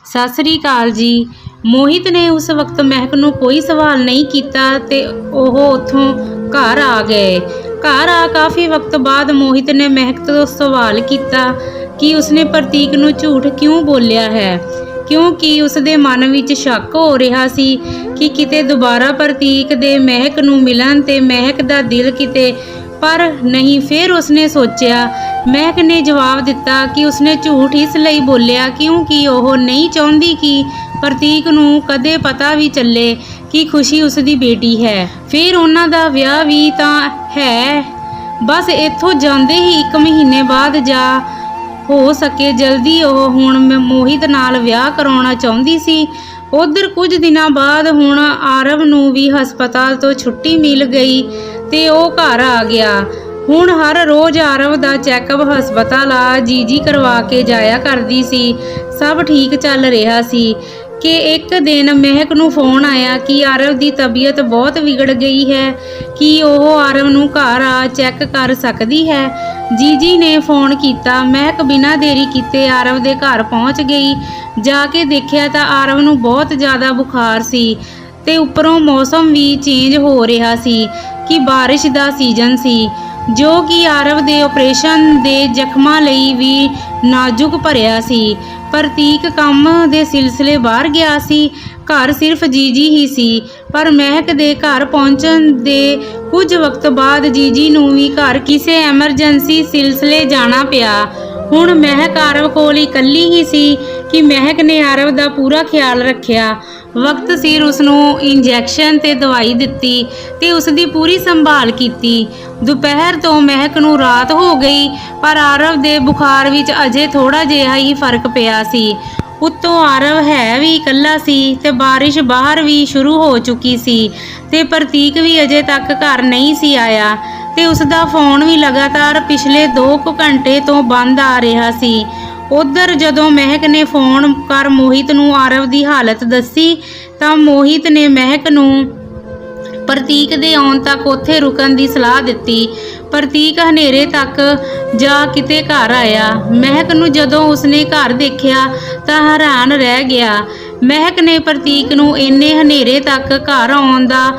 ਸਤਿ ਸ੍ਰੀ ਅਕਾਲ ਜੀ। ਮੋਹਿਤ ਨੇ ਉਸ ਵਕਤ ਮਹਿਕ ਨੂੰ ਕੋਈ ਸਵਾਲ ਨਹੀਂ ਕੀਤਾ ਤੇ ਉਹ ਉੱਥੋਂ ਘਰ ਆ ਗਏ। ਘਰ ਆ ਕਾਫੀ ਵਕਤ ਬਾਅਦ ਮੋਹਿਤ ਨੇ ਮਹਿਕ ਤੋਂ ਸਵਾਲ ਕੀਤਾ ਕਿ ਉਸਨੇ ਪ੍ਰਤੀਕ ਨੂੰ ਝੂਠ ਕਿਉਂ ਬੋਲਿਆ ਹੈ, ਕਿਉਂਕਿ ਉਸਦੇ ਮਨ ਵਿੱਚ ਸ਼ੱਕ ਹੋ ਰਿਹਾ ਸੀ ਕਿ ਕਿਤੇ ਦੁਬਾਰਾ ਪ੍ਰਤੀਕ ਦੇ ਮਹਿਕ ਨੂੰ ਮਿਲਣ ਤੇ ਮਹਿਕ ਦਾ ਦਿਲ ਕਿਤੇ, ਪਰ ਨਹੀਂ। ਫਿਰ ਉਸਨੇ ਸੋਚਿਆ। ਮਹਿਕ ਨੇ ਜਵਾਬ ਦਿੱਤਾ ਕਿ ਉਸਨੇ ਝੂਠ ਇਸ ਲਈ ਬੋਲਿਆ ਕਿਉਂਕਿ ਉਹ ਨਹੀਂ ਚਾਹੁੰਦੀ ਕਿ ਪ੍ਰਤੀਕ ਨੂੰ ਕਦੇ ਪਤਾ ਵੀ ਚੱਲੇ ਕਿ ਖੁਸ਼ੀ ਉਸਦੀ ਬੇਟੀ ਹੈ। ਫਿਰ ਉਹਨਾਂ ਦਾ ਵਿਆਹ ਵੀ ਤਾਂ ਹੈ, ਬਸ ਇੱਥੋਂ ਜਾਂਦੇ ਹੀ 1 ਮਹੀਨੇ ਬਾਅਦ ਜਾ ਹੋ ਸਕੇ ਜਲਦੀ ਉਹ ਹੁਣ ਮੋਹਿਤ ਨਾਲ ਵਿਆਹ ਕਰਾਉਣਾ ਚਾਹੁੰਦੀ ਸੀ। ਉਧਰ ਕੁਝ ਦਿਨਾਂ ਬਾਅਦ ਹੁਣ ਆਰਵ ਨੂੰ ਵੀ ਹਸਪਤਾਲ ਤੋਂ ਛੁੱਟੀ ਮਿਲ ਗਈ ਤੇ ਉਹ ਘਰ ਆ ਗਿਆ। ਹੁਣ ਹਰ ਰੋਜ਼ ਆਰਵ ਦਾ ਚੈੱਕਅਪ ਹਸਪਤਾਲ ਆ ਜੀਜੀ ਕਰਵਾ ਕੇ ਜਾਇਆ ਕਰਦੀ ਸੀ। ਸਭ ਠੀਕ ਚੱਲ ਰਿਹਾ ਸੀ ਕਿ ਇੱਕ ਦਿਨ ਮਹਿਕ ਨੂੰ ਫੋਨ ਆਇਆ ਕਿ ਆਰਵ ਦੀ ਤਬੀਅਤ ਬਹੁਤ ਵਿਗੜ ਗਈ ਹੈ, ਕਿ ਉਹ ਆਰਵ ਨੂੰ ਘਰ ਆ ਚੈੱਕ ਕਰ ਸਕਦੀ ਹੈ। ਜੀਜੀ ਨੇ ਫੋਨ ਕੀਤਾ। ਮਹਿਕ ਬਿਨਾਂ ਦੇਰੀ ਕੀਤੇ ਆਰਵ ਦੇ ਘਰ ਪਹੁੰਚ ਗਈ। ਜਾ ਕੇ ਦੇਖਿਆ ਤਾਂ ਆਰਵ ਨੂੰ ਬਹੁਤ ਜ਼ਿਆਦਾ ਬੁਖਾਰ ਸੀ ਤੇ ਉੱਪਰੋਂ ਮੌਸਮ ਵੀ ਚੇਂਜ ਹੋ ਰਿਹਾ ਸੀ ਕਿ ਬਾਰਿਸ਼ ਦਾ ਸੀਜ਼ਨ ਸੀ, ਜੋ ਕਿ ਆਰਵ ਦੇ ਆਪਰੇਸ਼ਨ ਦੇ ਜ਼ਖਮਾਂ ਲਈ ਵੀ ਨਾਜ਼ੁਕ ਭਰਿਆ ਸੀ। ਪ੍ਰਤੀਕ ਕੰਮ ਦੇ ਸਿਲਸਿਲੇ ਬਾਹਰ ਗਿਆ ਸੀ। ਘਰ ਸਿਰਫ ਜੀਜੀ ਹੀ ਸੀ, ਪਰ ਮਹਿਕ ਦੇ ਘਰ ਪਹੁੰਚਣ ਦੇ ਕੁਝ ਵਕਤ ਬਾਅਦ ਜੀਜੀ ਨੂੰ ਵੀ ਘਰ ਕਿਸੇ ਐਮਰਜੈਂਸੀ ਸਿਲਸਿਲੇ ਜਾਣਾ ਪਿਆ। ਹੁਣ ਮਹਿਕ ਆਰਵ ਕੋਲ ਇਕੱਲੀ ਹੀ ਸੀ ਕਿ ਮਹਿਕ ਨੇ ਆਰਵ ਦਾ ਪੂਰਾ ਖਿਆਲ ਰੱਖਿਆ। ਵਕਤ ਸਿਰ ਉਸਨੂੰ ਇੰਜੈਕਸ਼ਨ ਤੇ ਦਵਾਈ ਦਿੱਤੀ ਤੇ ਉਸਦੀ ਪੂਰੀ ਸੰਭਾਲ ਕੀਤੀ। ਦੁਪਹਿਰ ਤੋਂ ਮਹਿਕ ਨੂੰ ਰਾਤ ਹੋ ਗਈ, ਪਰ ਆਰਵ ਦੇ ਬੁਖਾਰ ਵਿੱਚ ਅਜੇ ਥੋੜਾ ਜਿਹਾ ਹੀ ਫਰਕ ਪਿਆ ਸੀ। ਉੱਤੋਂ ਆਰਵ ਹੈ ਵੀ ਇਕੱਲਾ ਸੀ ਤੇ ਬਾਰਿਸ਼ ਬਾਹਰ ਵੀ ਸ਼ੁਰੂ ਹੋ ਚੁੱਕੀ ਸੀ ਤੇ ਪ੍ਰਤੀਕ ਵੀ ਅਜੇ ਤੱਕ ਘਰ ਨਹੀਂ ਸੀ ਆਇਆ ਤੇ ਉਸਦਾ ਫੋਨ ਵੀ ਲਗਾਤਾਰ ਪਿਛਲੇ 2 ਘੰਟੇ ਤੋਂ ਬੰਦ ਆ ਰਿਹਾ ਸੀ। ਉਧਰ ਜਦੋਂ ਮਹਿਕ ਨੇ ਫੋਨ ਕਰ ਮੋਹਿਤ ਨੂੰ ਆਰਵ ਦੀ ਹਾਲਤ ਦੱਸੀ ਤਾਂ ਮੋਹਿਤ ਨੇ ਮਹਿਕ ਨੂੰ ਪ੍ਰਤੀਕ ਦੇ ਆਉਣ ਤੱਕ ਉੱਥੇ ਰੁਕਣ ਦੀ ਸਲਾਹ ਦਿੱਤੀ। ਪ੍ਰਤੀਕ ਹਨੇਰੇ ਤੱਕ ਜਾ ਕਿਤੇ ਘਰ ਆਇਆ। ਮਹਿਕ ਨੂੰ ਜਦੋਂ ਉਸਨੇ ਘਰ ਦੇਖਿਆ ਤਾਂ ਹੈਰਾਨ ਰਹਿ ਗਿਆ। ਮਹਿਕ ਨੇ ਪ੍ਰਤੀਕ ਨੂੰ ਇੰਨੇ ਹਨੇਰੇ ਤੱਕ ਘਰ ਆਉਣ ਦਾ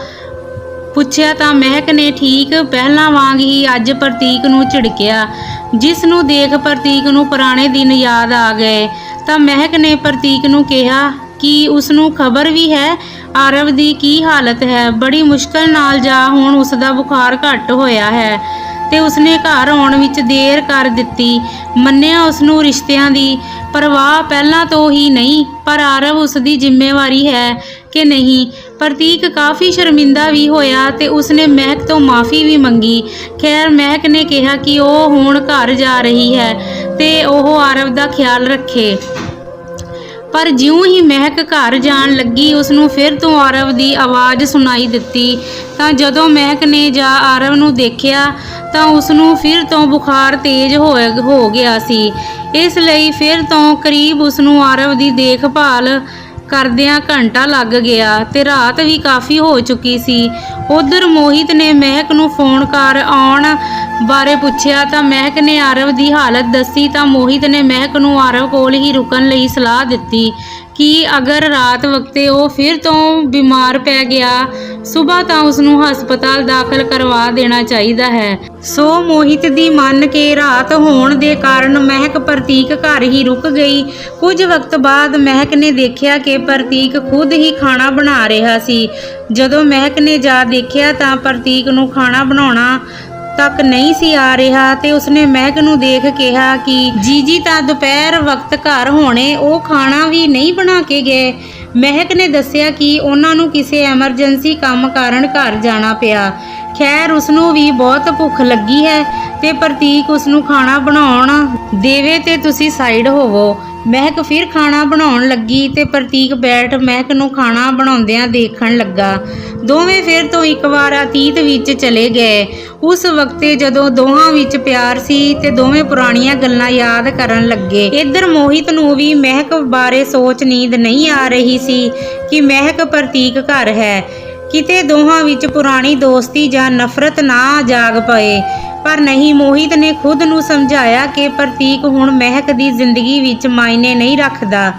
ਪੁੱਛਿਆ ਤਾਂ ਮਹਿਕ ਨੇ ਠੀਕ ਪਹਿਲਾਂ ਵਾਂਗ ਹੀ ਅੱਜ ਪ੍ਰਤੀਕ ਨੂੰ ਝਿੜਕਿਆ, ਜਿਸ ਨੂੰ ਦੇਖ ਪ੍ਰਤੀਕ ਨੂੰ ਪੁਰਾਣੇ ਦਿਨ ਯਾਦ ਆ ਗਏ। ਤਾਂ ਮਹਿਕ ਨੇ ਪ੍ਰਤੀਕ ਨੂੰ ਕਿਹਾ ਕਿ ਉਸ ਨੂੰ ਖਬਰ ਵੀ ਹੈ ਆਰਵ ਦੀ ਕੀ ਹਾਲਤ ਹੈ। ਬੜੀ ਮੁਸ਼ਕਲ ਨਾਲ ਜਾ ਹੁਣ ਉਸਦਾ ਬੁਖਾਰ ਘੱਟ ਹੋਇਆ ਹੈ ਤੇ ਉਸਨੇ ਘਰ ਆਉਣ ਵਿੱਚ ਦੇਰ ਕਰ ਦਿੱਤੀ। ਮੰਨਿਆ ਉਸਨੂੰ ਰਿਸ਼ਤਿਆਂ ਦੀ ਪਰਵਾਹ ਪਹਿਲਾਂ ਤੋਂ ਹੀ ਨਹੀਂ, ਪਰ ਆਰਵ ਉਸਦੀ ਜ਼ਿੰਮੇਵਾਰੀ ਹੈ ਕਿ ਨਹੀਂ। ਪ੍ਰਤੀਕ ਕਾਫੀ ਸ਼ਰਮਿੰਦਾ ਵੀ ਹੋਇਆ ਤੇ ਉਸਨੇ ਮਹਿਕ ਤੋਂ ਮਾਫੀ ਵੀ ਮੰਗੀ। ਖੈਰ ਮਹਿਕ ਨੇ ਕਿਹਾ ਕਿ ਉਹ ਹੁਣ ਘਰ ਜਾ ਰਹੀ ਹੈ ਤੇ ਉਹ ਆਰਵ ਦਾ ਖਿਆਲ ਰੱਖੇ। ਪਰ ਜਿਉਂ ਹੀ ਮਹਿਕ ਘਰ ਜਾਣ ਲੱਗੀ ਉਸਨੂੰ ਫਿਰ ਤੋਂ ਆਰਵ ਦੀ ਆਵਾਜ਼ ਸੁਣਾਈ ਦਿੱਤੀ। ਤਾਂ ਜਦੋਂ ਮਹਿਕ ਨੇ ਜਾ ਆਰਵ ਨੂੰ ਦੇਖਿਆ ਤਾਂ ਉਸਨੂੰ ਫਿਰ ਤੋਂ ਬੁਖਾਰ ਤੇਜ਼ ਹੋ ਗਿਆ ਸੀ। ਇਸ ਲਈ ਫਿਰ ਤੋਂ ਕਰੀਬ ਉਸਨੂੰ ਆਰਵ ਦੀ ਦੇਖਭਾਲ ਕਰਦਿਆਂ ਘੰਟਾ ਲੱਗ ਗਿਆ ਤੇ ਰਾਤ ਵੀ ਕਾਫੀ ਹੋ ਚੁੱਕੀ ਸੀ। ਉਧਰ ਮੋਹਿਤ ਨੇ ਮਹਿਕ ਨੂੰ ਫੋਨ ਕਰ ਆਉਣ ਬਾਰੇ ਪੁੱਛਿਆ ਤਾਂ ਮਹਿਕ ਨੇ ਆਰਵ ਦੀ ਹਾਲਤ ਦੱਸੀ ਤਾਂ ਮੋਹਿਤ ਨੇ ਮਹਿਕ ਨੂੰ ਆਰਵ ਕੋਲ ਹੀ ਰੁਕਣ ਲਈ ਸਲਾਹ ਦਿੱਤੀ ਕਿ ਅਗਰ ਰਾਤ ਵਕਤੇ ਉਹ ਫਿਰ ਤੋਂ ਬਿਮਾਰ ਪੈ ਗਿਆ ਸੁਬਾਹ ਤਾਂ ਉਸਨੂੰ ਹਸਪਤਾਲ ਦਾਖਲ ਕਰਵਾ ਦੇਣਾ ਚਾਹੀਦਾ ਹੈ। ਸੋ ਮੋਹਿਤ ਦੀ ਮੰਨ ਕੇ ਰਾਤ ਹੋਣ ਦੇ ਕਾਰਨ ਮਹਿਕ ਪ੍ਰਤੀਕ ਘਰ ਹੀ ਰੁਕ ਗਈ। ਕੁਝ ਵਕਤ ਬਾਅਦ ਮਹਿਕ ਨੇ ਦੇਖਿਆ ਕਿ ਪ੍ਰਤੀਕ ਖੁਦ ਹੀ ਖਾਣਾ ਬਣਾ ਰਿਹਾ ਸੀ। ਜਦੋਂ ਮਹਿਕ ਨੇ ਜਾ ਦੇਖਿਆ ਤਾਂ ਪ੍ਰਤੀਕ ਨੂੰ ਖਾਣਾ ਬਣਾਉਣਾ ਤੱਕ ਨਹੀਂ ਸੀ ਆ ਰਿਹਾ ਤੇ ਉਸਨੇ ਮਹਿਕ ਨੂੰ ਦੇਖ ਕਿਹਾ ਕਿ ਜੀਜੀ ਤਾਂ ਦੁਪਹਿਰ ਵਕਤ ਘਰ ਹੋਣੇ, ਉਹ ਖਾਣਾ ਵੀ ਨਹੀਂ ਬਣਾ ਕੇ ਗਏ। ਮਹਿਕ ਨੇ ਦੱਸਿਆ ਕਿ ਉਹਨਾਂ ਨੂੰ ਕਿਸੇ ਐਮਰਜੈਂਸੀ ਕੰਮ ਕਾਰਨ ਘਰ ਜਾਣਾ ਪਿਆ। ਖੈਰ ਉਸਨੂੰ ਵੀ ਬਹੁਤ ਭੁੱਖ ਲੱਗੀ ਹੈ ਤੇ ਪ੍ਰਤੀਕ ਉਸਨੂੰ ਖਾਣਾ ਬਣਾਉਣ ਦੇਵੇ ਤੇ ਤੁਸੀਂ ਸਾਈਡ ਹੋਵੋ। ਮਹਿਕ ਫਿਰ ਖਾਣਾ ਬਣਾਉਣ ਲੱਗੀ ਤੇ ਪ੍ਰਤੀਕ ਬੈਠ ਮਹਿਕ ਨੂੰ ਖਾਣਾ ਬਣਾਉਂਦਿਆਂ ਦੇਖਣ ਲੱਗਾ। ਦੋਵੇਂ ਫਿਰ ਤੋਂ ਇੱਕ ਵਾਰ ਅਤੀਤ ਵਿੱਚ ਚਲੇ ਗਏ। ਉਸ ਵਕਤੇ ਜਦੋਂ ਦੋਹਾਂ ਵਿੱਚ ਪਿਆਰ ਸੀ ਤੇ ਦੋਵੇਂ ਪੁਰਾਣੀਆਂ ਗੱਲਾਂ ਯਾਦ ਕਰਨ ਲੱਗੇ। ਇੱਧਰ ਮੋਹਿਤ ਨੂੰ ਵੀ ਮਹਿਕ ਬਾਰੇ ਸੋਚ ਨੀਂਦ ਨਹੀਂ ਆ ਰਹੀ ਸੀ ਕਿ ਮਹਿਕ ਪ੍ਰਤੀਕ ਘਰ ਹੈ। ਕਿਤੇ ਦੋਹਾਂ ਵਿੱਚ ਪੁਰਾਣੀ ਦੋਸਤੀ ਜਾਂ ਨਫ਼ਰਤ ਨਾ ਜਾਗ ਪਏ। ਪਰ ਨਹੀਂ, ਮੋਹਿਤ ਨੇ ਖੁਦ ਨੂੰ ਸਮਝਾਇਆ ਕਿ ਪ੍ਰਤੀਕ ਹੁਣ ਮਹਿਕ ਦੀ ਜ਼ਿੰਦਗੀ ਵਿੱਚ ਮਾਇਨੇ ਨਹੀਂ ਰੱਖਦਾ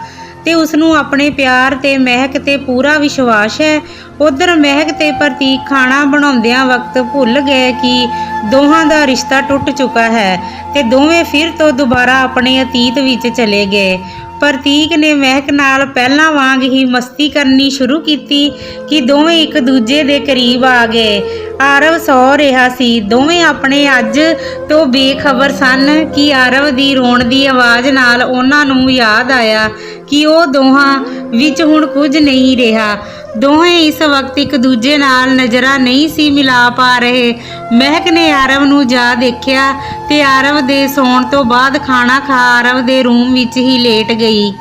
ਤੇ ਉਸ ਨੂੰ ਆਪਣੇ ਪਿਆਰ ਤੇ ਮਹਿਕ ਤੇ ਪੂਰਾ ਵਿਸ਼ਵਾਸ ਹੈ। ਉਧਰ ਮਹਿਕ ਤੇ ਪ੍ਰਤੀਕ ਖਾਣਾ ਬਣਾਉਂਦਿਆਂ ਵਕਤ ਭੁੱਲ ਗਏ ਕਿ ਦੋਹਾਂ ਦਾ ਰਿਸ਼ਤਾ ਟੁੱਟ ਚੁੱਕਾ ਹੈ ਤੇ ਦੋਵੇਂ ਫਿਰ ਤੋਂ ਦੁਬਾਰਾ ਆਪਣੇ ਅਤੀਤ ਵਿੱਚ ਚਲੇ ਗਏ। ਪ੍ਰਤੀਕ ਨੇ ਮਹਿਕ ਨਾਲ ਪਹਿਲਾਂ ਵਾਂਗ ਹੀ ਮਸਤੀ ਕਰਨੀ ਸ਼ੁਰੂ ਕੀਤੀ ਕਿ ਦੋਵੇਂ ਇੱਕ ਦੂਜੇ ਦੇ ਕਰੀਬ ਆ ਗਏ। ਆਰਵ ਸੌ ਰਿਹਾ ਸੀ। ਦੋਵੇਂ ਆਪਣੇ ਅੱਜ ਤੋਂ ਬੇਖਬਰ ਸਨ ਕਿ ਆਰਵ ਦੀ ਰੋਣ ਦੀ ਆਵਾਜ਼ ਨਾਲ ਉਹਨਾਂ ਨੂੰ ਯਾਦ ਆਇਆ ਕਿ ਉਹ ਦੋਹਾਂ ਵਿੱਚ ਹੁਣ ਕੁਝ ਨਹੀਂ ਰਿਹਾ। ਦੋਵੇਂ ਇਸ ਵਕਤ ਇੱਕ ਦੂਜੇ ਨਾਲ ਨਜ਼ਰਾਂ ਨਹੀਂ ਸੀ ਮਿਲਾ ਪਾ ਰਹੇ। ਮਹਿਕ ਨੇ ਆਰਵ ਨੂੰ ਜਾ ਦੇਖਿਆ ਤੇ ਆਰਵ ਦੇ ਸੌਣ ਤੋਂ ਬਾਅਦ ਖਾਣਾ ਖਾ ਆਰਵ ਦੇ ਰੂਮ ਵਿੱਚ ਹੀ ਲੇਟ ਗਈ।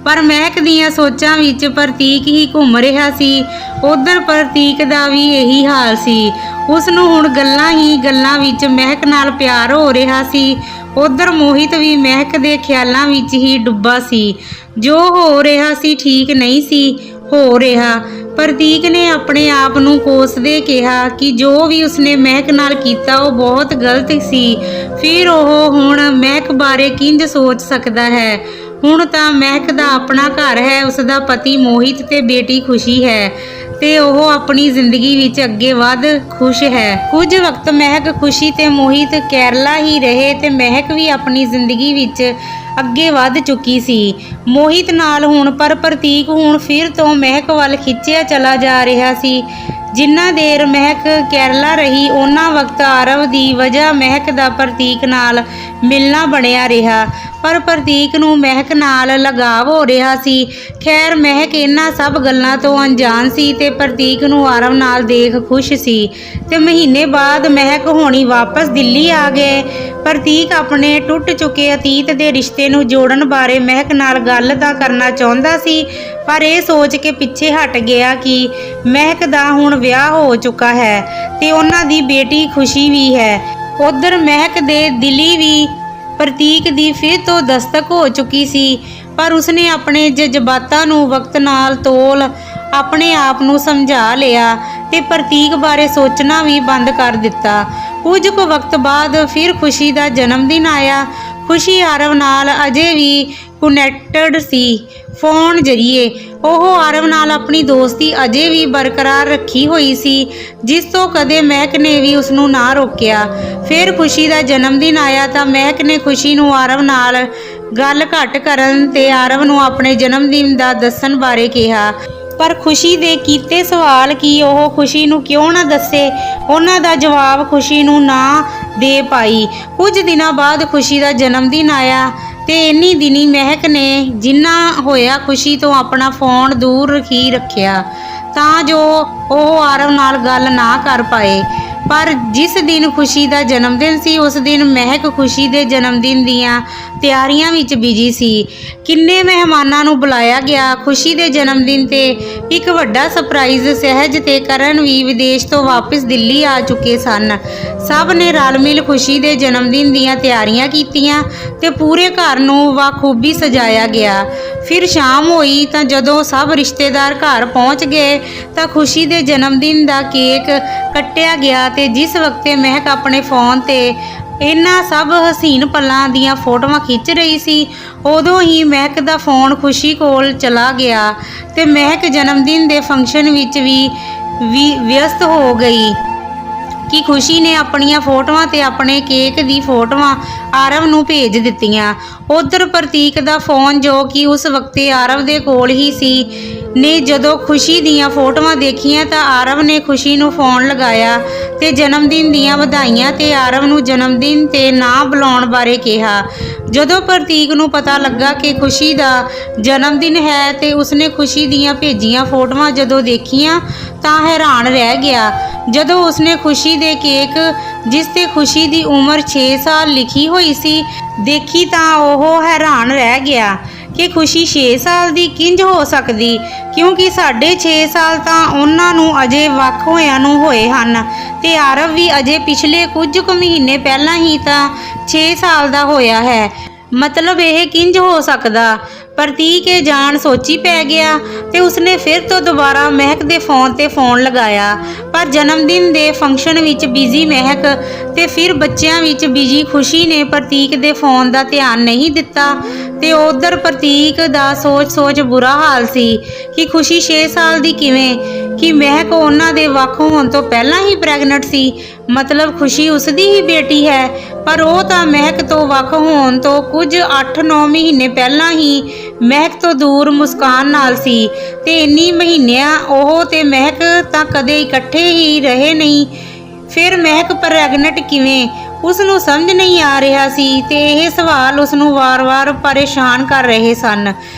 ਪਰ ਮਹਿਕ ਦੀਆਂ ਸੋਚਾਂ ਵਿੱਚ ਪ੍ਰਤੀਕ ਹੀ ਘੁੰਮ ਰਿਹਾ ਸੀ। ਉਧਰ ਪ੍ਰਤੀਕ ਦਾ ਵੀ ਇਹੀ ਹਾਲ ਸੀ। ਉਸ ਨੂੰ ਹੁਣ ਗੱਲਾਂ ਹੀ ਗੱਲਾਂ ਵਿੱਚ ਮਹਿਕ ਨਾਲ ਪਿਆਰ ਹੋ ਰਿਹਾ ਸੀ। ਉਧਰ ਮੋਹਿਤ ਵੀ ਮਹਿਕ ਦੇ ਖਿਆਲਾਂ ਵਿੱਚ ਹੀ ਡੁੱਬਾ ਸੀ। ਜੋ ਹੋ ਰਿਹਾ ਸੀ ਠੀਕ ਨਹੀਂ ਸੀ ਹੋ ਰਿਹਾ। ਪ੍ਰਤੀਕ ਨੇ ਆਪਣੇ ਆਪ ਨੂੰ ਕੋਸਦੇ ਕਿਹਾ ਕਿ ਜੋ ਵੀ ਉਸਨੇ ਮਹਿਕ ਨਾਲ ਕੀਤਾ ਉਹ ਬਹੁਤ ਗਲਤ ਸੀ। ਫਿਰ ਉਹ ਹੁਣ ਮਹਿਕ ਬਾਰੇ ਕਿੰਜ ਸੋਚ ਸਕਦਾ ਹੈ। ਹੁਣ ਤਾਂ ਮਹਿਕ ਦਾ ਆਪਣਾ ਘਰ ਹੈ, ਉਸਦਾ ਪਤੀ ਮੋਹਿਤ ਤੇ ਬੇਟੀ ਖੁਸ਼ੀ ਹੈ ਤੇ ਉਹ ਆਪਣੀ ਜ਼ਿੰਦਗੀ ਵਿੱਚ ਅੱਗੇ ਵਧ ਖੁਸ਼ ਹੈ। ਕੁਝ ਵਕਤ ਮਹਿਕ ਖੁਸ਼ੀ ਤੇ ਮੋਹਿਤ ਕੇਰਲਾ ਹੀ ਰਹੇ ਤੇ ਮਹਿਕ ਵੀ ਆਪਣੀ ਜ਼ਿੰਦਗੀ ਵਿੱਚ ਅੱਗੇ ਵਧ ਚੁੱਕੀ ਸੀ ਮੋਹਿਤ ਨਾਲ ਹੁਣ। ਪਰ ਪ੍ਰਤੀਕ ਹੁਣ ਫਿਰ ਤੋਂ ਮਹਿਕ ਵੱਲ ਖਿੱਚਿਆ ਚਲਾ ਜਾ ਰਿਹਾ ਸੀ। ਜਿੰਨਾ ਦੇਰ ਮਹਿਕ ਕੇਰਲਾ ਰਹੀ ਉਹਨਾਂ ਵਕਤ ਆਰਵ ਦੀ ਵਜ੍ਹਾ ਮਹਿਕ ਦਾ ਪ੍ਰਤੀਕ ਨਾਲ ਮਿਲਣਾ ਬਣਿਆ ਰਿਹਾ। ਪਰ ਪ੍ਰਤੀਕ ਨੂੰ ਮਹਿਕ ਨਾਲ ਲਗਾਵ ਹੋ ਰਿਹਾ ਸੀ। ਖੈਰ ਮਹਿਕ ਇਹਨਾਂ ਸਭ ਗੱਲਾਂ ਤੋਂ ਅਣਜਾਣ ਸੀ ਤੇ ਪ੍ਰਤੀਕ ਨੂੰ ਆਰਵ ਨਾਲ ਦੇਖ ਖੁਸ਼ ਸੀ। ਤੇ ਮਹੀਨੇ ਬਾਅਦ ਮਹਿਕ ਹੋਣੀ ਵਾਪਸ ਦਿੱਲੀ ਆ ਗਏ। ਪ੍ਰਤੀਕ ਆਪਣੇ ਟੁੱਟ ਚੁੱਕੇ ਅਤੀਤ ਦੇ ਰਿਸ਼ਤੇ ਨੂੰ ਜੋੜਨ ਬਾਰੇ ਮਹਿਕ ਨਾਲ ਗੱਲ ਤਾਂ ਕਰਨਾ ਚਾਹੁੰਦਾ ਸੀ, ਪਰ ਇਹ ਸੋਚ ਕੇ ਪਿੱਛੇ ਹਟ ਗਿਆ ਕਿ ਮਹਿਕ ਦਾ ਹੁਣ ਵਿਆਹ ਹੋ ਚੁੱਕਾ ਹੈ ਤੇ ਉਹਨਾਂ ਦੀ ਬੇਟੀ ਖੁਸ਼ੀ ਵੀ ਹੈ। ਉਧਰ ਮਹਿਕ ਦੇ ਦਿਲੀ ਵੀ ਪ੍ਰਤੀਕ ਦੀ ਫਿਰ ਤੋਂ ਦਸਤਕ ਹੋ ਚੁੱਕੀ ਸੀ, ਪਰ ਉਸਨੇ ਆਪਣੇ ਜਜ਼ਬਾਤਾਂ ਨੂੰ ਵਕਤ ਨਾਲ ਤੋਲ ਆਪਣੇ ਆਪ ਨੂੰ ਸਮਝਾ ਲਿਆ ਤੇ ਪ੍ਰਤੀਕ ਬਾਰੇ ਸੋਚਣਾ ਵੀ ਬੰਦ ਕਰ ਦਿੱਤਾ। ਕੁਝ ਕੁ ਵਕਤ ਬਾਅਦ ਫਿਰ ਖੁਸ਼ੀ ਦਾ ਜਨਮ ਦਿਨ ਆਇਆ। ਖੁਸ਼ੀ ਆਰਵ ਨਾਲ ਅਜੇ ਵੀ ਕਨੈਕਟਡ ਸੀ ਫੋਨ ਜ਼ਰੀਏ। ਉਹ ਆਰਵ ਨਾਲ ਆਪਣੀ ਦੋਸਤੀ ਅਜੇ ਵੀ ਬਰਕਰਾਰ ਰੱਖੀ ਹੋਈ ਸੀ, ਜਿਸ ਤੋਂ ਕਦੇ ਮਹਿਕ ਨੇ ਵੀ ਉਸਨੂੰ ਨਾ ਰੋਕਿਆ। ਫਿਰ ਖੁਸ਼ੀ ਦਾ ਜਨਮ ਦਿਨ ਆਇਆ ਤਾਂ ਮਹਿਕ ਨੇ ਖੁਸ਼ੀ ਨੂੰ ਆਰਵ ਨਾਲ ਗੱਲ ਘੱਟ ਕਰਨ ਤੇ ਆਰਵ ਨੂੰ ਆਪਣੇ ਜਨਮ ਦਿਨ ਦਾ ਦੱਸਣ ਬਾਰੇ ਕਿਹਾ। ਪਰ ਖੁਸ਼ੀ ਦੇ ਕੀਤੇ ਸਵਾਲ ਕਿ ਉਹ ਖੁਸ਼ੀ ਨੂੰ ਕਿਉਂ ਨਾ ਦੱਸੇ, ਉਹਨਾਂ ਦਾ ਜਵਾਬ ਖੁਸ਼ੀ ਨੂੰ ਨਾ ਦੇ ਪਾਈ। ਕੁਝ ਦਿਨਾਂ ਬਾਅਦ ਖੁਸ਼ੀ ਦਾ ਜਨਮ ਦਿਨ ਆਇਆ ਤੇ ਇੰਨੀ ਦਿਨੀ ਮਹਿਕ ਨੇ ਜਿੰਨਾ ਹੋਇਆ ਖੁਸ਼ੀ ਤੋਂ ਆਪਣਾ ਫੋਨ ਦੂਰ ਹੀ ਰੱਖਿਆ ਤਾਂ ਜੋ ਉਹ ਆਰਵ ਨਾਲ ਗੱਲ ਨਾ ਕਰ ਪਾਏ। ਪਰ ਜਿਸ ਦਿਨ ਖੁਸ਼ੀ ਦਾ ਜਨਮ ਦਿਨ ਸੀ ਉਸ ਦਿਨ ਮਹਿਕ ਖੁਸ਼ੀ ਦੇ ਜਨਮ ਦਿਨ ਦੀਆਂ ਤਿਆਰੀਆਂ ਵਿੱਚ ਬਿਜੀ ਸੀ। ਕਿੰਨੇ ਮਹਿਮਾਨਾਂ ਨੂੰ ਬੁਲਾਇਆ ਗਿਆ। ਖੁਸ਼ੀ ਦੇ ਜਨਮ ਦਿਨ ਤੇ ਇੱਕ ਵੱਡਾ ਸਰਪ੍ਰਾਈਜ਼ ਸਹਿਜ ਤੇ ਕਰਨ ਵੀ ਵਿਦੇਸ਼ ਤੋਂ ਵਾਪਸ ਦਿੱਲੀ ਆ ਚੁੱਕੇ ਸਨ। ਸਭ ਨੇ ਰਲ ਮਿਲ ਖੁਸ਼ੀ ਦੇ ਜਨਮ ਦਿਨ ਦੀਆਂ ਤਿਆਰੀਆਂ ਕੀਤੀਆਂ ਤੇ ਪੂਰੇ ਘਰ ਨੂੰ ਬਾਖੂਬੀ ਸਜਾਇਆ ਗਿਆ। ਫਿਰ ਸ਼ਾਮ ਹੋਈ ਤਾਂ ਜਦੋਂ ਸਭ ਰਿਸ਼ਤੇਦਾਰ ਘਰ ਪਹੁੰਚ ਗਏ ਤਾਂ ਖੁਸ਼ੀ ਦੇ ਜਨਮ ਦਿਨ ਦਾ ਕੇਕ ਕੱਟਿਆ ਗਿਆ ਤੇ ਜਿਸ ਵਕਤ ਮਹਿਕ ਆਪਣੇ ਫੋਨ ਤੇ ਇਹਨਾਂ ਸਭ ਹਸੀਨ ਪਲਾਂ ਦੀਆਂ ਫੋਟੋਆਂ ਖਿੱਚ ਰਹੀ ਸੀ ਉਦੋਂ ਹੀ ਮਹਿਕ ਦਾ ਫੋਨ ਖੁਸ਼ੀ ਕੋਲ ਚਲਾ ਗਿਆ ਤੇ ਮਹਿਕ ਜਨਮ ਦਿਨ ਦੇ ਫੰਕਸ਼ਨ ਵਿੱਚ ਵੀ ਵਿਅਸਤ ਹੋ ਗਈ ਕਿ ਖੁਸ਼ੀ ਨੇ ਆਪਣੀਆਂ ਫੋਟੋਆਂ ਤੇ ਆਪਣੇ ਕੇਕ ਦੀ ਫੋਟੋਆਂ ਆਰਵ ਨੂੰ ਭੇਜ ਦਿੱਤੀਆਂ। ਉਧਰ ਪ੍ਰਤੀਕ ਦਾ ਫੋਨ ਜੋ ਕਿ ਉਸ ਵਕਤ ਆਰਵ ਦੇ ਕੋਲ ਹੀ ਸੀ ਨੇ ਜਦੋਂ ਖੁਸ਼ੀ ਦੀਆਂ ਫੋਟੋਆਂ ਦੇਖੀਆਂ ਤਾਂ ਆਰਵ ਨੇ ਖੁਸ਼ੀ ਨੂੰ ਫੋਨ ਲਗਾਇਆ ਤੇ ਜਨਮ ਦਿਨ ਦੀਆਂ ਵਧਾਈਆਂ ਤੇ ਆਰਵ ਨੂੰ ਜਨਮ ਦਿਨ ਤੇ ਨਾ ਬੁਲਾਉਣ ਬਾਰੇ ਕਿਹਾ। ਜਦੋਂ ਪ੍ਰਤੀਕ ਨੂੰ ਪਤਾ ਲੱਗਾ ਕਿ ਖੁਸ਼ੀ ਦਾ ਜਨਮ ਦਿਨ ਹੈ ਤੇ ਉਸਨੇ ਖੁਸ਼ੀ ਦੀਆਂ ਭੇਜੀਆਂ ਫੋਟੋਆਂ ਜਦੋਂ ਦੇਖੀਆਂ ਤਾਂ ਹੈਰਾਨ ਰਹਿ ਗਿਆ। ਜਦੋਂ ਉਸਨੇ ਖੁਸ਼ੀ ਦੇ ਕੇਕ ਜਿਸ ਤੇ ਖੁਸ਼ੀ ਦੀ ਉਮਰ 6 ਸਾਲ ਲਿਖੀ ਹੋਈ ਸੀ ਦੇਖੀ ਤਾਂ ਉਹ ਹੈਰਾਨ ਰਹਿ ਗਿਆ ਕਿ ਖੁਸ਼ੀ 6 ਸਾਲ ਦੀ ਕਿੰਜ ਹੋ ਸਕਦੀ, ਕਿਉਂਕਿ 6.5 ਸਾਲ ਤਾਂ ਉਹਨਾਂ ਨੂੰ ਅਜੇ ਵੱਖ ਹੋਇਆਂ ਨੂੰ ਹੋਏ ਹਨ ਤੇ ਆਰਵ ਵੀ ਅਜੇ ਪਿਛਲੇ ਕੁਝ ਕੁ ਮਹੀਨੇ ਪਹਿਲਾਂ ਹੀ ਤਾਂ 6 ਸਾਲ ਦਾ ਹੋਇਆ ਹੈ। ਮਤਲਬ ਇਹ ਕਿੰਜ ਹੋ ਸਕਦਾ। ਪ੍ਰਤੀਕ ਇਹ ਜਾਣ ਸੋਚੀ ਪੈ ਗਿਆ ਤੇ ਉਸਨੇ ਫਿਰ ਤੋਂ ਦੁਬਾਰਾ ਮਹਿਕ ਦੇ ਫੋਨ ਤੇ ਫੋਨ ਲਗਾਇਆ। ਪਰ ਜਨਮ ਦਿਨ ਦੇ ਫੰਕਸ਼ਨ ਵਿੱਚ ਬਿਜ਼ੀ ਮਹਿਕ ਤੇ ਫਿਰ ਬੱਚਿਆਂ ਵਿੱਚ ਬਿਜ਼ੀ ਖੁਸ਼ੀ ਨੇ ਪ੍ਰਤੀਕ ਦੇ ਫੋਨ ਦਾ ਧਿਆਨ ਨਹੀਂ ਦਿੱਤਾ ਤੇ ਉਧਰ ਪ੍ਰਤੀਕ ਦਾ ਸੋਚ ਬੁਰਾ ਹਾਲ ਸੀ ਕਿ ਖੁਸ਼ੀ 6 ਸਾਲ ਦੀ ਕਿਵੇਂ, ਕਿ ਮਹਿਕ ਉਹਨਾਂ ਦੇ ਵੱਖ ਹੋਣ ਤੋਂ ਪਹਿਲਾਂ ਹੀ ਪ੍ਰੈਗਨੈਂਟ ਸੀ। ਮਤਲਬ ਖੁਸ਼ੀ ਉਸਦੀ ਹੀ ਬੇਟੀ ਹੈ, ਪਰ ਉਹ ਤਾਂ ਮਹਿਕ ਤੋਂ ਵੱਖ ਹੋਣ ਤੋਂ ਕੁਝ 8-9 ਮਹੀਨੇ ਪਹਿਲਾਂ ਹੀ ਮਹਿਕ ਤੋਂ ਦੂਰ ਮੁਸਕਾਨ ਨਾਲ ਸੀ ਤੇ ਇੰਨੀ ਮਹੀਨਿਆਂ ਉਹ ਤੇ ਮਹਿਕ ਤਾਂ ਕਦੇ ਇਕੱਠੇ ਹੀ ਰਹੇ ਨਹੀਂ। ਫਿਰ ਮਹਿਕ ਪ੍ਰੈਗਨੈਂਟ ਕਿਵੇਂ, ਉਸ ਨੂੰ ਸਮਝ ਨਹੀਂ ਆ ਰਿਹਾ ਸੀ ਤੇ ਇਹ ਸਵਾਲ ਉਸ ਨੂੰ ਵਾਰ-ਵਾਰ ਪਰੇਸ਼ਾਨ ਕਰ ਰਹੇ ਸਨ।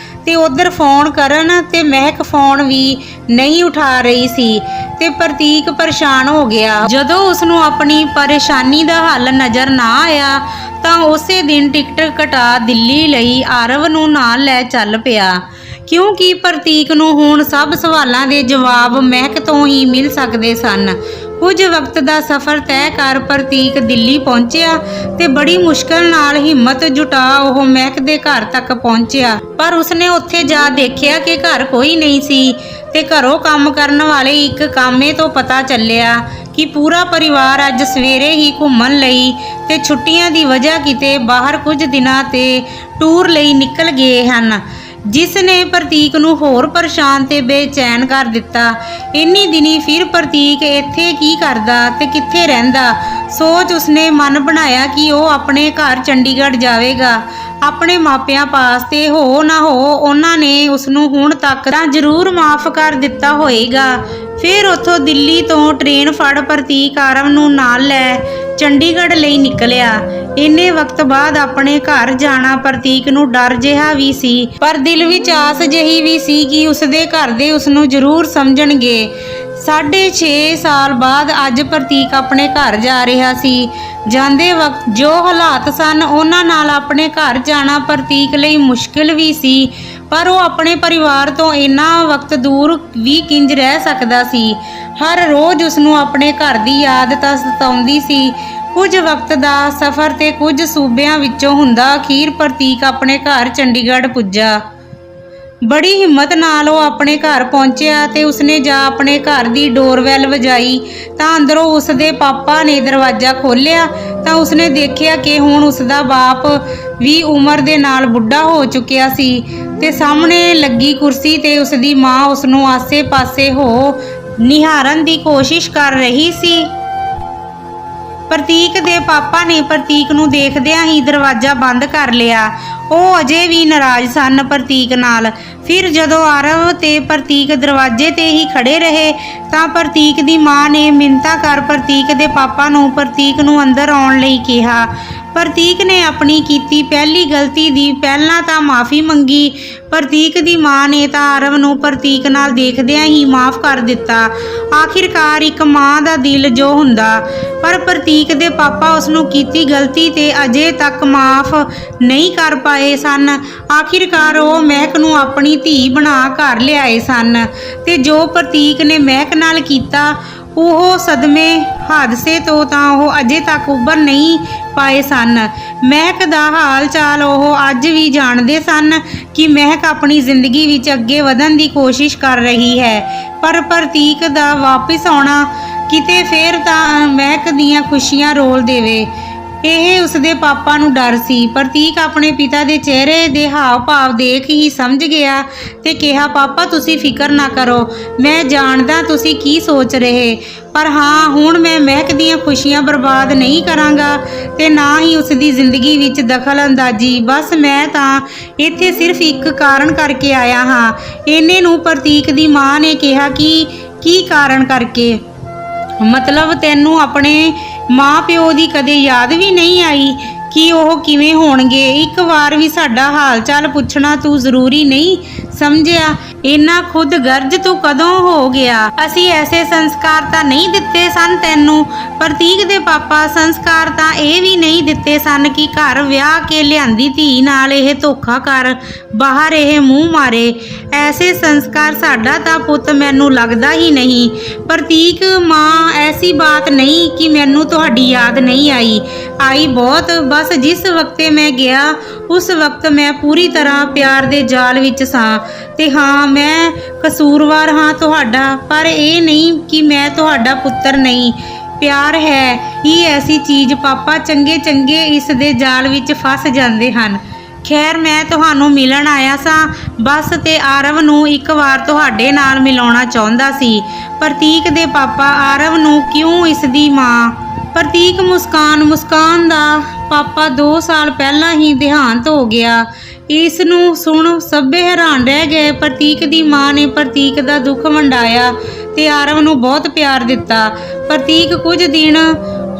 ਤੇ ਉਧਰ ਫੋਨ ਕਰਨ ਤੇ ਮਹਿਕ ਫੋਨ ਵੀ ਨਹੀਂ ਉਠਾ ਰਹੀ ਸੀ ਤੇ ਪ੍ਰਤੀਕ ਪਰੇਸ਼ਾਨ ਹੋ ਗਿਆ। ਜਦੋਂ ਉਸ ਨੂੰ ਆਪਣੀ ਪਰੇਸ਼ਾਨੀ ਦਾ ਹੱਲ ਨਜ਼ਰ ਨਾ ਆਇਆ ਤਾਂ ਉਸੇ ਦਿਨ ਟਿਕਟ ਕਟਾ ਦਿੱਲੀ ਲਈ ਆਰਵ ਨੂੰ ਨਾਲ ਲੈ ਚੱਲ ਪਿਆ, ਕਿਉਂਕਿ ਪ੍ਰਤੀਕ ਨੂੰ ਹੁਣ ਸਭ ਸਵਾਲਾਂ ਦੇ ਜਵਾਬ ਮਹਿਕ ਤੋਂ ਹੀ ਮਿਲ ਸਕਦੇ ਸਨ। ਕੁਝ ਵਕਤ ਦਾ ਸਫ਼ਰ ਤੈਅ ਕਰ ਪ੍ਰਤੀਕ ਦਿੱਲੀ ਪਹੁੰਚਿਆ ਤੇ ਬੜੀ ਮੁਸ਼ਕਲ ਨਾਲ ਹਿੰਮਤ ਜੁਟਾ ਉਹ ਮਹਿਕ ਦੇ ਘਰ ਤੱਕ ਪਹੁੰਚਿਆ। ਪਰ ਉਸਨੇ ਉੱਥੇ ਜਾ ਦੇਖਿਆ ਕਿ ਘਰ ਕੋਈ ਨਹੀਂ ਸੀ ਤੇ ਘਰੋਂ ਕੰਮ ਕਰਨ ਵਾਲੇ ਇੱਕ ਕਾਮੇ ਤੋਂ ਪਤਾ ਚੱਲਿਆ ਕਿ ਪੂਰਾ ਪਰਿਵਾਰ ਅੱਜ ਸਵੇਰੇ ਹੀ ਘੁੰਮਣ ਲਈ ਤੇ ਛੁੱਟੀਆਂ ਦੀ ਵਜ੍ਹਾ ਕਿਤੇ ਬਾਹਰ ਕੁਝ ਦਿਨਾਂ ਤੇ ਟੂਰ ਲਈ ਨਿਕਲ ਗਏ ਹਨ, ਜਿਸ ਨੇ ਪ੍ਰਤੀਕ ਨੂੰ ਹੋਰ ਪਰੇਸ਼ਾਨ ਤੇ ਬੇਚੈਨ ਕਰ ਦਿੱਤਾ। ਇੰਨੀ ਦਿਨੀ ਫਿਰ ਪ੍ਰਤੀਕ ਇੱਥੇ ਕੀ ਕਰਦਾ ਤੇ ਕਿੱਥੇ ਰਹਿੰਦਾ। ਸੋਚ ਉਸਨੇ ਮਨ ਬਣਾਇਆ ਕਿ ਉਹ ਆਪਣੇ ਘਰ ਚੰਡੀਗੜ੍ਹ ਜਾਵੇਗਾ, ਆਪਣੇ ਮਾਪਿਆਂ ਪਾਸ, ਤੇ ਹੋ ਨਾ ਹੋ ਉਹਨਾਂ ਨੇ ਉਸਨੂੰ ਹੁਣ ਤੱਕ ਤਾਂ ਜ਼ਰੂਰ ਮਾਫ ਕਰ ਦਿੱਤਾ ਹੋਏਗਾ। ਫਿਰ ਉੱਥੋਂ ਦਿੱਲੀ ਤੋਂ ਟ੍ਰੇਨ ਫੜ ਪ੍ਰਤੀਕ ਆਰਵ ਨੂੰ ਨਾਲ ਲੈ ਚੰਡੀਗੜ੍ਹ ਲਈ ਨਿਕਲਿਆ। ਇੰਨੇ ਵਕਤ ਬਾਅਦ ਆਪਣੇ ਘਰ ਜਾਣਾ ਪ੍ਰਤੀਕ ਨੂੰ ਡਰ ਜਿਹਾ ਵੀ ਸੀ, ਪਰ ਦਿਲ ਵਿੱਚ ਆਸ ਜਿਹੀ ਵੀ ਸੀ ਕਿ ਉਸਦੇ ਘਰ ਦੇ ਉਸਨੂੰ ਜ਼ਰੂਰ ਸਮਝਣਗੇ। 6.5 ਸਾਲ ਬਾਅਦ ਅੱਜ ਪ੍ਰਤੀਕ ਆਪਣੇ ਘਰ ਜਾ ਰਿਹਾ ਸੀ। ਜਾਂਦੇ ਵਕਤ ਜੋ ਹਾਲਾਤ ਸਨ ਉਹਨਾਂ ਨਾਲ ਆਪਣੇ ਘਰ ਜਾਣਾ ਪ੍ਰਤੀਕ ਲਈ ਮੁਸ਼ਕਿਲ ਵੀ ਸੀ, ਪਰ ਉਹ ਆਪਣੇ ਪਰਿਵਾਰ ਤੋਂ ਇੰਨਾ ਵਕਤ ਦੂਰ ਵੀ ਕਿੰਜ ਰਹਿ ਸਕਦਾ ਸੀ। ਹਰ ਰੋਜ਼ ਉਸਨੂੰ ਆਪਣੇ ਘਰ ਦੀ ਯਾਦ ਤਾਂ ਸਤਾਉਂਦੀ ਸੀ। ਕੁਝ ਵਕਤ ਦਾ ਸਫ਼ਰ ਤੇ ਕੁਝ ਸੂਬਿਆਂ ਵਿੱਚੋਂ ਹੁੰਦਾ ਅਖੀਰ ਪ੍ਰਤੀਕ ਆਪਣੇ ਘਰ ਚੰਡੀਗੜ੍ਹ ਪੁੱਜਾ। ਬੜੀ ਹਿੰਮਤ ਨਾਲ ਉਹ ਆਪਣੇ ਘਰ ਪਹੁੰਚਿਆ ਤੇ ਉਸਨੇ ਜਾ ਆਪਣੇ ਘਰ ਦੀ ਡੋਰਵੈਲ ਵਜਾਈ ਤਾਂ ਅੰਦਰੋਂ ਉਸਦੇ ਪਾਪਾ ਨੇ ਦਰਵਾਜ਼ਾ ਖੋਲ੍ਹਿਆ ਤਾਂ ਉਸਨੇ ਦੇਖਿਆ ਕਿ ਹੁਣ ਉਸਦਾ ਬਾਪ ਵੀ ਉਮਰ ਦੇ ਨਾਲ ਬੁੱਢਾ ਹੋ ਚੁੱਕਿਆ ਸੀ ਤੇ ਸਾਹਮਣੇ ਲੱਗੀ ਕੁਰਸੀ ਤੇ ਉਸਦੀ ਮਾਂ ਉਸਨੂੰ ਆਸੇ-ਪਾਸੇ ਹੋ ਨਿਹਾਰਨ ਦੀ ਕੋਸ਼ਿਸ਼ ਕਰ ਰਹੀ ਸੀ। ਪ੍ਰਤੀਕ ਦੇ ਪਾਪਾ ਨੇ ਪ੍ਰਤੀਕ ਨੂੰ ਦੇਖਦਿਆਂ ਹੀ ਦਰਵਾਜ਼ਾ ਬੰਦ ਕਰ ਲਿਆ। ਉਹ ਅਜੇ ਵੀ ਨਾਰਾਜ਼ ਸਨ ਪ੍ਰਤੀਕ ਨਾਲ। ਫਿਰ ਜਦੋਂ ਆਰਵ ਤੇ ਪ੍ਰਤੀਕ ਦਰਵਾਜ਼ੇ ਤੇ ਹੀ ਖੜੇ ਰਹੇ ਤਾਂ ਪ੍ਰਤੀਕ ਦੀ ਮਾਂ ਨੇ ਮਿੰਨਤਾਂ ਕਰ ਪ੍ਰਤੀਕ ਦੇ ਪਾਪਾ ਨੂੰ ਪ੍ਰਤੀਕ ਨੂੰ ਅੰਦਰ ਆਉਣ ਲਈ ਕਿਹਾ। ਪ੍ਰਤੀਕ ਨੇ ਆਪਣੀ ਕੀਤੀ ਪਹਿਲੀ ਗਲਤੀ ਦੀ ਪਹਿਲਾਂ ਤਾਂ ਮਾफ़ੀ ਮੰਗੀ। ਪ੍ਰਤੀਕ ਦੀ ਮਾਂ ਨੇ ਤਾਂ ਆਰਵ ਨੂੰ ਪ੍ਰਤੀਕ ਨਾਲ ਦੇਖਦਿਆਂ ਹੀ ਮਾफ़ ਕਰ ਦਿੱਤਾ। ਆਖਿਰਕਾਰ ਇੱਕ ਮਾਂ ਦਾ ਦਿਲ ਜੋ ਹੁੰਦਾ, ਪਰ ਪ੍ਰਤੀਕ ਦੇ ਪਾਪਾ ਉਸ ਨੂੰ ਕੀਤੀ ਗਲਤੀ ਤੇ ਅਜੇ ਤੱਕ ਮਾफ़ ਨਹੀਂ ਕਰ ਪਾਏ ਸਨ। ਆਖਿਰਕਾਰ ਉਹ ਮਹਿਕ ਨੂੰ ਆਪਣੀ ਧੀ ਬਣਾ ਘਰ ਲਿਆਏ ਸਨ ਤੇ ਜੋ ਪ੍ਰਤੀਕ ਨੇ ਮਹਿਕ ਨਾਲ ਕੀਤਾ ਉਹ ਸਦਮੇ ਹਾਦਸੇ ਤੋਂ ਤਾਂ ਉਹ ਅਜੇ ਤੱਕ ਉੱਭਰ ਨਹੀਂ ਪਾਏ ਸਨ। ਮਹਿਕ ਦਾ ਹਾਲ ਚਾਲ ਉਹ ਅੱਜ ਵੀ ਜਾਣਦੇ ਸਨ ਕਿ ਮਹਿਕ ਆਪਣੀ ਜ਼ਿੰਦਗੀ ਵਿੱਚ ਅੱਗੇ ਵਧਣ ਦੀ ਕੋਸ਼ਿਸ਼ ਕਰ ਰਹੀ ਹੈ, ਪਰ ਪ੍ਰਤੀਕ ਦਾ ਵਾਪਸ ਆਉਣਾ ਕਿਤੇ ਫੇਰ ਤਾਂ ਮਹਿਕ ਦੀਆਂ ਖੁਸ਼ੀਆਂ ਰੋਲ ਦੇਵੇ, ਇਹ ਉਸਦੇ ਪਾਪਾ ਨੂੰ ਡਰ ਸੀ। ਪ੍ਰਤੀਕ ਆਪਣੇ ਪਿਤਾ ਦੇ ਚਿਹਰੇ ਦੇ ਹਾਵ ਭਾਵ ਦੇਖ ਹੀ ਸਮਝ ਗਿਆ ਤੇ ਕਿਹਾ, ਪਾਪਾ ਤੁਸੀਂ ਫਿਕਰ ਨਾ ਕਰੋ, ਮੈਂ ਜਾਣਦਾ ਤੁਸੀਂ ਕੀ ਸੋਚ ਰਹੇ, ਪਰ ਹਾਂ ਹੁਣ ਮੈਂ ਮਹਿਕ ਦੀਆਂ ਖੁਸ਼ੀਆਂ ਬਰਬਾਦ ਨਹੀਂ ਕਰਾਂਗਾ ਤੇ ਨਾ ਹੀ ਉਸਦੀ ਜ਼ਿੰਦਗੀ ਵਿੱਚ ਦਖਲ ਅੰਦਾਜ਼ੀ। ਬਸ ਮੈਂ ਤਾਂ ਇੱਥੇ ਸਿਰਫ ਇੱਕ ਕਾਰਨ ਕਰਕੇ ਆਇਆ ਹਾਂ। ਇੰਨੇ ਨੂੰ ਪ੍ਰਤੀਕ ਦੀ ਮਾਂ ਨੇ ਕਿਹਾ ਕਿ ਕੀ ਕਾਰਨ ਕਰਕੇ? ਮਤਲਬ ਤੈਨੂੰ ਆਪਣੇ ਮਾਂ ਪਿਓ ਦੀ ਕਦੇ ਯਾਦ ਵੀ ਨਹੀਂ ਆਈ ਕਿ ਉਹ ਕਿਵੇਂ ਹੋਣਗੇ? ਇੱਕ ਵਾਰ ਵੀ ਸਾਡਾ ਹਾਲ ਚਾਲ ਪੁੱਛਣਾ ਤੂੰ ਜ਼ਰੂਰੀ ਨਹੀਂ ਸਮਝਿਆ? ਇੰਨਾ ਖੁਦ ਗਰਜ ਤੂੰ ਕਦੋਂ ਹੋ ਗਿਆ? ਅਸੀਂ ਐਸੇ ਸੰਸਕਾਰ ਤਾਂ ਨਹੀਂ ਦਿੱਤੇ ਸਨ ਤੈਨੂੰ। ਪ੍ਰਤੀਕ ਦੇ ਪਾਪਾ ਸੰਸਕਾਰ ਤਾਂ ਇਹ ਵੀ ਨਹੀਂ ਦਿੱਤੇ ਸਨ ਕਿ ਘਰ ਵਿਆਹ ਕੇ ਲਿਆਂਦੀ ਧੀ ਨਾਲ ਇਹ ਧੋਖਾ ਕਰ, ਬਾਹਰ ਇਹ ਮੂੰਹ ਮਾਰੇ। ਐਸੇ ਸੰਸਕਾਰ ਸਾਡਾ ਤਾਂ ਪੁੱਤ ਮੈਨੂੰ ਲੱਗਦਾ ਹੀ ਨਹੀਂ। ਪ੍ਰਤੀਕ ਮਾਂ ਐਸੀ ਬਾਤ ਨਹੀਂ ਕਿ ਮੈਨੂੰ ਤੁਹਾਡੀ ਯਾਦ ਨਹੀਂ ਆਈ, ਆਈ ਬਹੁਤ। ਬਸ ਜਿਸ ਵਕਤੇ ਮੈਂ ਗਿਆ ਉਸ ਵਕਤ ਮੈਂ ਪੂਰੀ ਤਰ੍ਹਾਂ ਪਿਆਰ ਦੇ ਜਾਲ ਵਿੱਚ ਸਾਂ ਤੇ ਹਾਂ, ਮੈਂ ਕਸੂਰਵਾਰ ਹਾਂ ਤੁਹਾਡਾ, ਪਰ ਇਹ ਨਹੀਂ ਕਿ ਮੈਂ ਤੁਹਾਡਾ ਪੁੱਤਰ ਨਹੀਂ। ਪਿਆਰ ਹੈ ਹੀ ਐਸੀ ਚੀਜ਼ ਪਾਪਾ, ਚੰਗੇ ਚੰਗੇ ਇਸ ਦੇ ਜਾਲ ਵਿੱਚ ਫਸ ਜਾਂਦੇ ਹਨ। ਖੈਰ, ਮੈਂ ਤੁਹਾਨੂੰ ਮਿਲਣ ਆਇਆ ਸਾਂ ਬਸ, ਤੇ ਆਰਵ ਨੂੰ ਇੱਕ ਵਾਰ ਤੁਹਾਡੇ ਨਾਲ ਮਿਲਾਉਣਾ ਚਾਹੁੰਦਾ ਸੀ। ਪ੍ਰਤੀਕ ਦੇ ਪਾਪਾ ਆਰਵ ਨੂੰ ਕਿਉਂ ਇਸ ਦੀ ਮਾਂ? ਪ੍ਰਤੀਕ ਮੁਸਕਾਨ ਦਾ ਪਾਪਾ 2 ਸਾਲ ਪਹਿਲਾਂ ਹੀ ਦੇਹਾਂਤ ਹੋ ਗਿਆ। ਇਸ ਨੂੰ ਸੁਣ ਸਭੇ ਹੈਰਾਨ ਰਹਿ ਗਏ। ਪ੍ਰਤੀਕ ਦੀ ਮਾਂ ਨੇ ਪ੍ਰਤੀਕ ਦਾ ਦੁੱਖ ਵੰਡਾਇਆ ਤੇ ਆਰਵ ਨੂੰ ਬਹੁਤ ਪਿਆਰ ਦਿੱਤਾ। ਪ੍ਰਤੀਕ ਕੁਝ ਦਿਨ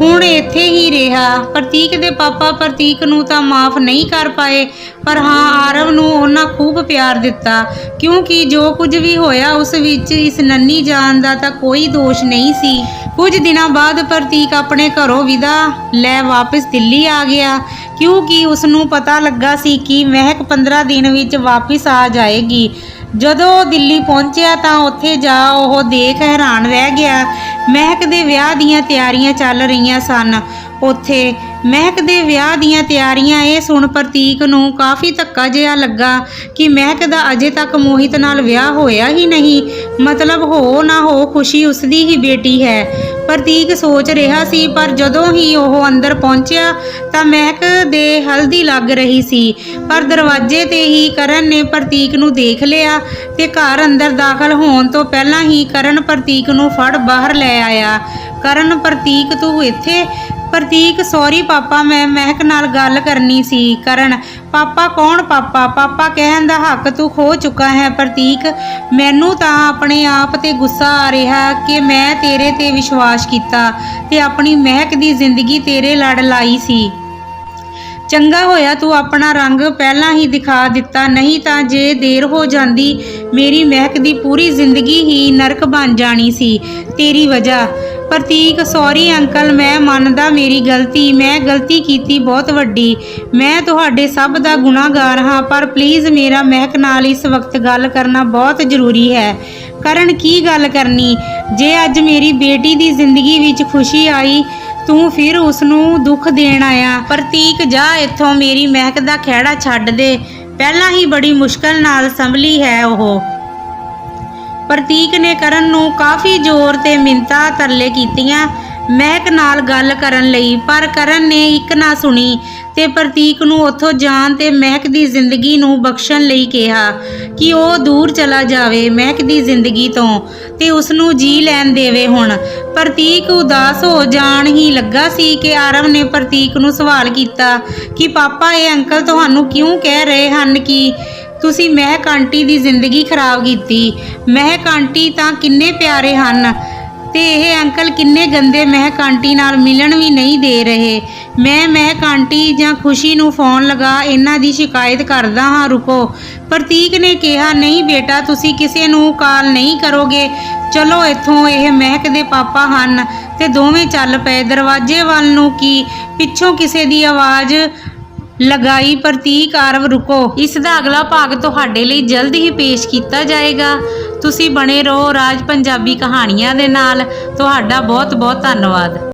ਹੁਣ ਇੱਥੇ ਹੀ ਰਿਹਾ। ਪ੍ਰਤੀਕ ਦੇ ਪਾਪਾ ਪ੍ਰਤੀਕ ਨੂੰ ਤਾਂ ਮਾਫ ਨਹੀਂ ਕਰ ਪਾਏ, ਪਰ ਹਾਂ, ਆਰਵ ਨੂੰ ਉਹਨਾਂ ਖੂਬ ਪਿਆਰ ਦਿੱਤਾ, ਕਿਉਂਕਿ ਜੋ ਕੁਝ ਵੀ ਹੋਇਆ ਉਸ ਵਿੱਚ ਇਸ ਨੰਨੀ ਜਾਨ ਦਾ ਤਾਂ ਕੋਈ ਦੋਸ਼ ਨਹੀਂ ਸੀ। ਕੁਝ ਦਿਨਾਂ ਬਾਅਦ ਪ੍ਰਤੀਕ ਆਪਣੇ ਘਰੋਂ ਵਿਦਾ ਲੈ ਵਾਪਸ ਦਿੱਲੀ ਆ ਗਿਆ, ਕਿਉਂਕਿ ਉਸ ਨੂੰ ਪਤਾ ਲੱਗਾ ਸੀ ਕਿ ਮਹਿਕ 15 ਦਿਨ ਵਿੱਚ ਵਾਪਸ ਆ ਜਾਏਗੀ। ਜਦੋਂ ਉਹ ਦਿੱਲੀ ਪਹੁੰਚਿਆ ਤਾਂ ਉੱਥੇ ਜਾ ਉਹ ਦੇਖ ਹੈਰਾਨ ਰਹਿ ਗਿਆ। ਮਹਿਕ ਦੇ ਵਿਆਹ ਦੀਆਂ ਤਿਆਰੀਆਂ ਚੱਲ ਰਹੀਆਂ ਸਨ ਉੱਥੇ। ਮਹਿਕ ਦੇ ਵਿਆਹ ਦੀਆਂ ਤਿਆਰੀਆਂ ਇਹ ਸੁਣ ਪ੍ਰਤੀਕ ਨੂੰ ਕਾਫੀ ਧੱਕਾ ਜਿਹਾ ਲੱਗਾ ਕਿ ਮਹਿਕ ਦਾ ਅਜੇ ਤੱਕ ਮੋਹਿਤ ਨਾਲ ਵਿਆਹ ਹੋਇਆ ਹੀ ਨਹੀਂ। ਮਤਲਬ ਹੋ ਨਾ ਹੋ ਖੁਸ਼ੀ ਉਸਦੀ ਹੀ ਬੇਟੀ ਹੈ, ਪ੍ਰਤੀਕ ਸੋਚ ਰਿਹਾ ਸੀ। ਪਰ ਜਦੋਂ ਹੀ ਉਹ ਅੰਦਰ ਪਹੁੰਚਿਆ ਤਾਂ ਮਹਿਕ ਦੇ ਹਲਦੀ ਲੱਗ ਰਹੀ ਸੀ, ਪਰ ਦਰਵਾਜ਼ੇ ਤੇ ਹੀ ਕਰਨ ਨੇ ਪ੍ਰਤੀਕ ਨੂੰ ਦੇਖ ਲਿਆ ਤੇ ਘਰ ਅੰਦਰ ਦਾਖਲ ਹੋਣ ਤੋਂ ਪਹਿਲਾਂ ਹੀ ਕਰਨ ਪ੍ਰਤੀਕ ਨੂੰ ਫੜ ਬਾਹਰ ਲੈ ਆਇਆ। ਕਰਨ, ਪ੍ਰਤੀਕ ਤੂੰ ਇੱਥੇ? ਪ੍ਰਤੀਕ, ਸੌਰੀ ਪਾਪਾ, ਮੈਂ ਮਹਿਕ ਨਾਲ ਗੱਲ ਕਰਨੀ ਸੀ। ਕਰਨ, ਪਾਪਾ ਕੌਣ? ਪਾਪਾ ਕਹਿਣ ਦਾ ਹੱਕ ਤੂੰ ਖੋ ਚੁੱਕਾ ਹੈ। ਪ੍ਰਤੀਕ, ਮੈਨੂੰ ਤਾਂ ਆਪਣੇ ਆਪ ਤੇ ਗੁੱਸਾ ਆ ਰਿਹਾ ਕਿ ਮੈਂ ਤੇਰੇ ਤੇ ਵਿਸ਼ਵਾਸ ਕੀਤਾ ਤੇ ਆਪਣੀ ਮਹਿਕ ਦੀ ਜ਼ਿੰਦਗੀ ਤੇਰੇ ਲੜ ਲਾਈ ਸੀ। ਚੰਗਾ ਹੋਇਆ ਤੂੰ ਆਪਣਾ ਰੰਗ ਪਹਿਲਾਂ ਹੀ ਦਿਖਾ ਦਿੱਤਾ, ਨਹੀਂ ਤਾਂ ਜੇ ਦੇਰ ਹੋ ਜਾਂਦੀ ਮੇਰੀ ਮਹਿਕ ਦੀ ਪੂਰੀ ਜ਼ਿੰਦਗੀ ਹੀ ਨਰਕ ਬਣ ਜਾਣੀ ਸੀ ਤੇਰੀ ਵਜ੍ਹਾ। ਪ੍ਰਤੀਕ, ਸੌਰੀ ਅੰਕਲ, ਮੈਂ ਮੰਨਦਾ ਮੇਰੀ ਗਲਤੀ, ਮੈਂ ਗਲਤੀ ਕੀਤੀ ਬਹੁਤ ਵੱਡੀ। ਮੈਂ ਤੁਹਾਡੇ ਸਭ ਦਾ ਗੁਨਾਹਗਾਰ ਹਾਂ, ਪਰ ਪਲੀਜ਼ ਮੇਰਾ ਮਹਿਕ ਨਾਲ ਇਸ ਵਕਤ ਗੱਲ ਕਰਨਾ ਬਹੁਤ ਜ਼ਰੂਰੀ ਹੈ। ਕਰਨ, ਕੀ ਗੱਲ ਕਰਨੀ? ਜੇ ਅੱਜ ਮੇਰੀ ਬੇਟੀ ਦੀ ਜ਼ਿੰਦਗੀ ਵਿੱਚ ਖੁਸ਼ੀ ਆਈ, ਤੂੰ ਫਿਰ ਉਸ ਨੂੰ ਦੁੱਖ ਦੇਣ ਆਇਆ। ਪ੍ਰਤੀਕ, ਜਾ ਇੱਥੋਂ, ਮੇਰੀ ਮਹਿਕ ਦਾ ਖਹਿੜਾ ਛੱਡ ਦੇ। ਪਹਿਲਾਂ ਹੀ ਬੜੀ ਮੁਸ਼ਕਲ ਨਾਲ ਸੰਭਲੀ ਹੈ ਉਹ। ਪ੍ਰਤੀਕ ਨੇ ਕਰਨ ਨੂੰ ਕਾਫੀ ਜ਼ੋਰ ਤੇ ਮਿੰਨਤਾਂ ਤਰਲੇ ਕੀਤੀਆਂ ਮਹਿਕ ਨਾਲ ਗੱਲ ਕਰਨ ਲਈ, ਪਰ ਕਰਨ ਨੇ ਇੱਕ ਨਾ ਸੁਣੀ ਤੇ ਪ੍ਰਤੀਕ ਨੂੰ ਉੱਥੋਂ ਜਾਣ ਤੇ ਮਹਿਕ ਦੀ ਜ਼ਿੰਦਗੀ ਨੂੰ ਬਖਸ਼ਣ ਲਈ ਕਿਹਾ ਕਿ ਉਹ ਦੂਰ ਚਲਾ ਜਾਵੇ ਮਹਿਕ ਦੀ ਜ਼ਿੰਦਗੀ ਤੋਂ ਤੇ ਉਸ ਨੂੰ ਜੀ ਲੈਣ ਦੇਵੇ। ਹੁਣ ਪ੍ਰਤੀਕ ਉਦਾਸ ਹੋ ਜਾਣ ਹੀ ਲੱਗਾ ਸੀ ਕਿ ਆਰਵ ਨੇ ਪ੍ਰਤੀਕ ਨੂੰ ਸਵਾਲ ਕੀਤਾ ਕਿ ਪਾਪਾ, ਇਹ ਅੰਕਲ ਤੁਹਾਨੂੰ ਕਿਉਂ ਕਹਿ ਰਹੇ ਹਨ ਕਿ ਤੁਸੀਂ ਮਹਿਕ ਆਂਟੀ ਦੀ ਜ਼ਿੰਦਗੀ ਖਰਾਬ ਕੀਤੀ? ਮਹਿਕ ਆਂਟੀ ਤਾਂ ਕਿੰਨੇ ਪਿਆਰੇ ਹਨ ਤੇ ਇਹ ਅੰਕਲ ਕਿੰਨੇ ਗੰਦੇ ਮਹਿਕ ਆਂਟੀ ਨਾਲ ਮਿਲਣ ਵੀ ਨਹੀਂ ਦੇ ਰਹੇ। ਮੈਂ ਮਹਿਕ ਆਂਟੀ ਜਾਂ ਖੁਸ਼ੀ ਨੂੰ ਫੋਨ ਲਗਾ ਇਹਨਾਂ ਦੀ ਸ਼ਿਕਾਇਤ ਕਰਦਾ ਹਾਂ। ਰੁਕੋ, ਪ੍ਰਤੀਕ ਨੇ ਕਿਹਾ। ਨਹੀਂ ਬੇਟਾ, ਤੁਸੀਂ ਕਿਸੇ ਨੂੰ ਕਾਲ ਨਹੀਂ ਕਰੋਗੇ। ਚਲੋ ਇੱਥੋਂ, ਇਹ ਮਹਿਕ ਦੇ ਪਾਪਾ ਹਨ। ਤੇ ਦੋਵੇਂ ਚੱਲ ਪਏ ਦਰਵਾਜ਼ੇ ਵੱਲ ਨੂੰ ਕਿ ਪਿੱਛੋਂ ਕਿਸੇ ਦੀ ਆਵਾਜ਼ ਲਗਾਈ, ਪ੍ਰਤੀਕ, ਆਰਵ, ਰੁਕੋ। ਇਸ ਦਾ ਅਗਲਾ ਭਾਗ ਤੁਹਾਡੇ ਲਈ ਜਲਦ ਹੀ ਪੇਸ਼ ਕੀਤਾ ਜਾਏਗਾ। ਤੁਸੀਂ ਬਣੇ ਰਹੋ ਰਾਜ ਪੰਜਾਬੀ ਕਹਾਣੀਆਂ ਦੇ ਨਾਲ। ਤੁਹਾਡਾ ਬਹੁਤ ਬਹੁਤ ਧੰਨਵਾਦ।